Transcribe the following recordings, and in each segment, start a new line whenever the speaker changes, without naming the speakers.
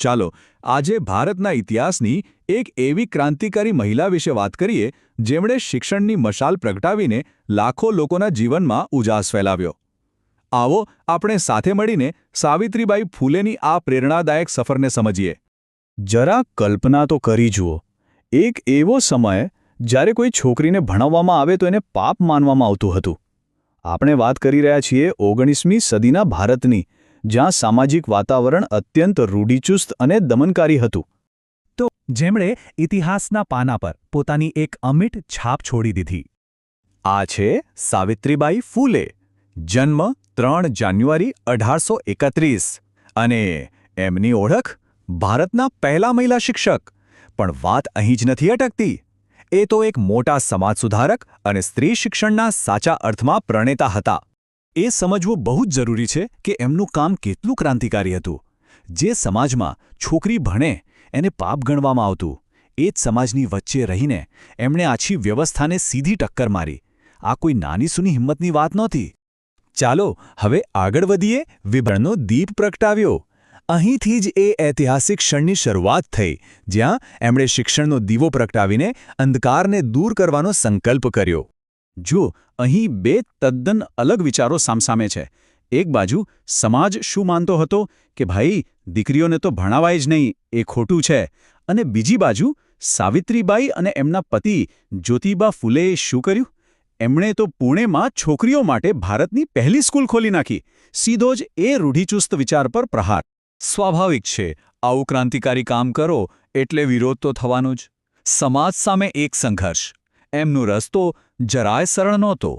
ચાલો આજે ભારતના ઇતિહાસની એક એવી ક્રાંતિકારી મહિલા વિશે વાત કરીએ જેમણે શિક્ષણની મશાલ પ્રગટાવીને લાખો લોકોના જીવનમાં ઉજાસ ફેલાવ્યો. આવો આપણે સાથે મળીને સાવિત્રીબાઈ ફૂલેની આ પ્રેરણાદાયક સફરને સમજીએ.
જરા કલ્પના તો કરી જુઓ, એક એવો સમય જ્યારે કોઈ છોકરીને ભણાવવામાં આવે તો એને પાપ માનવામાં આવતું હતું. આપણે વાત કરી રહ્યા છીએ 19મી સદીના ભારતની, જ્યાં સામાજિક વાતાવરણ અત્યંત રૂઢિચુસ્ત અને દમનકારી હતું.
તો જેમણે ઇતિહાસના પાના પર પોતાની એક અમિટ છાપ છોડી દીધી.
આ છે સાવિત્રીબાઈ ફૂલે. જન્મ 3 જાન્યુઆરી 1831 અને એમની ઓળખ ભારતના પહેલા મહિલા શિક્ષક. પણ વાત અહીં જ નથી અટકતી. એ તો એક મોટા સમાજ સુધારક અને સ્ત્રી શિક્ષણના સાચા અર્થમાં પ્રણેતા હતા. એ સમજવું બહુ જ જરૂરી છે કે એમનું કામ કેટલું ક્રાંતિકારી હતું. જે સમાજમાં છોકરી ભણે એને પાપ ગણવામાં આવતું, એ જ સમાજની વચ્ચે રહીને એમણે આછી વ્યવસ્થાને સીધી ટક્કર મારી. આ કોઈ નાની સૂની હિંમતની વાત નહોતી. ચાલો હવે આગળ વધીએ. વિભણનો દીપ પ્રગટાવ્યો. અહીંથી જ એ ઐતિહાસિક ક્ષણની શરૂઆત થઈ જ્યાં એમણે શિક્ષણનો દીવો પ્રગટાવીને અંધકારને દૂર કરવાનો સંકલ્પ કર્યો. જો અહીં બે તદ્દન અલગ વિચારો સામસામે છે. એક બાજુ સમાજ શું માનતો હતો કે ભાઈ દીકરીઓને તો ભણાવાય જ નહીં, એ ખોટું છે, અને બીજી બાજુ સાવિત્રીબાઈ અને એમના પતિ જ્યોતિબા ફૂલેએ શું કર્યું? એમણે તો પુણેમાં છોકરીઓ માટે ભારતની પહેલી સ્કૂલ ખોલી નાખી. સીધો જ એ રૂઢિચુસ્ત વિચાર પર પ્રહાર. સ્વાભાવિક છે, આવું ક્રાંતિકારી કામ કરો એટલે વિરોધ તો થવાનો જ. સમાજ સામે એક સંઘર્ષ. એમનો રસ્તો જરાય સરળ નહોતો.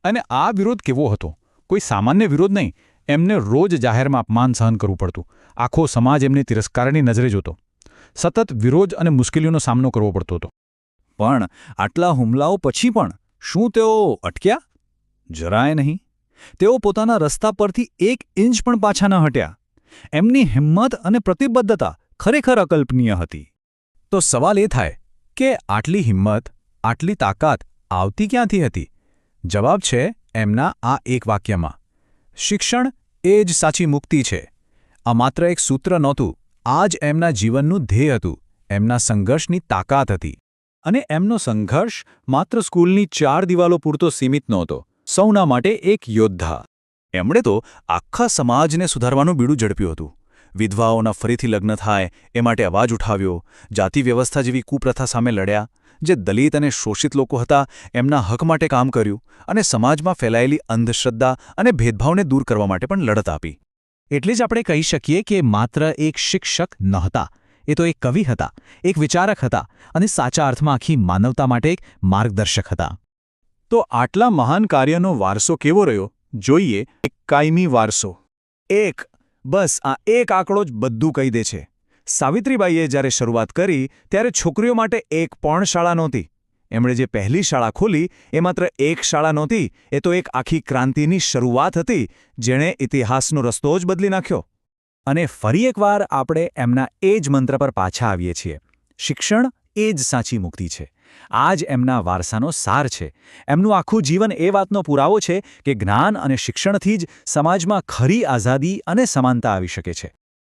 અને આ વિરોધ કેવો હતો? કોઈ સામાન્ય વિરોધ નહીં. એમને રોજ જાહેરમાં અપમાન સહન કરવું પડતું. આખો સમાજ એમને તિરસ્કારની નજરે જોતો. સતત વિરોધ અને મુશ્કેલીઓનો સામનો કરવો પડતો હતો.
પણ આટલા હુમલાઓ પછી પણ શું તેઓ અટક્યા? જરાય નહીં. તેઓ પોતાના રસ્તા પરથી 1 ઇંચ પણ પાછા ન હટ્યા. એમની હિંમત અને પ્રતિબદ્ધતા ખરેખર અકલ્પનીય હતી. તો સવાલ એ થાય કે આટલી હિંમત, આટલી તાકાત આવતી ક્યાંથી હતી? જવાબ છે એમના આ એક વાક્યમાં: શિક્ષણ એ જ સાચી મુક્તિ છે. આ માત્ર એક સૂત્ર નહોતું, આ જ એમના જીવનનું ધ્યેય હતું, એમના સંઘર્ષની તાકાત હતી. અને એમનો સંઘર્ષ માત્ર સ્કૂલની 4 દિવાલો પૂરતો સીમિત નહોતો. સૌના માટે એક યોદ્ધા. એમણે તો આખા સમાજને સુધારવાનું બીડું ઝડપ્યું હતું. વિધવાઓના ફરીથી લગ્ન થાય એ માટે અવાજ ઉઠાવ્યો. જાતિ વ્યવસ્થા જેવી કુપ્રથા સામે લડ્યા. જે દલિત અને શોષિત લોકો હતા એમના હક માટે કામ કર્યું. અને સમાજમાં ફેલાયેલી અંધશ્રદ્ધા અને ભેદભાવને દૂર કરવા માટે પણ લડત આપી.
એટલે જ આપણે કહી શકીએ કે માત્ર એક શિક્ષક નહોતા, એ તો એક કવિ હતા, એક વિચારક હતા, અને સાચા અર્થમાં આખી માનવતા માટે એક માર્ગદર્શક હતા.
તો આટલા મહાન કાર્યનો વારસો કેવો રહ્યો? જોઈએ એક કાયમી વારસો. બસ આ એક આંકડો જ બધું કહી દે છે. સાવિત્રીબાઈએ જ્યારે શરૂઆત કરી ત્યારે છોકરીઓ માટે એક પણ શાળા નહોતી. એમણે જે પહેલી શાળા ખોલી એ માત્ર એક શાળા નહોતી, એ તો એક આખી ક્રાંતિની શરૂઆત હતી જેણે ઇતિહાસનો રસ્તો જ બદલી નાખ્યો. અને ફરી એકવાર આપણે એમના એ જ મંત્ર પર પાછા આવીએ છીએ: શિક્ષણ એ જ સાચી મુક્તિ છે. આ જ એમના વારસાનો સાર છે. એમનું આખું જીવન એ વાતનો પુરાવો છે કે જ્ઞાન અને શિક્ષણથી જ સમાજમાં ખરી આઝાદી અને સમાનતા આવી શકે છે.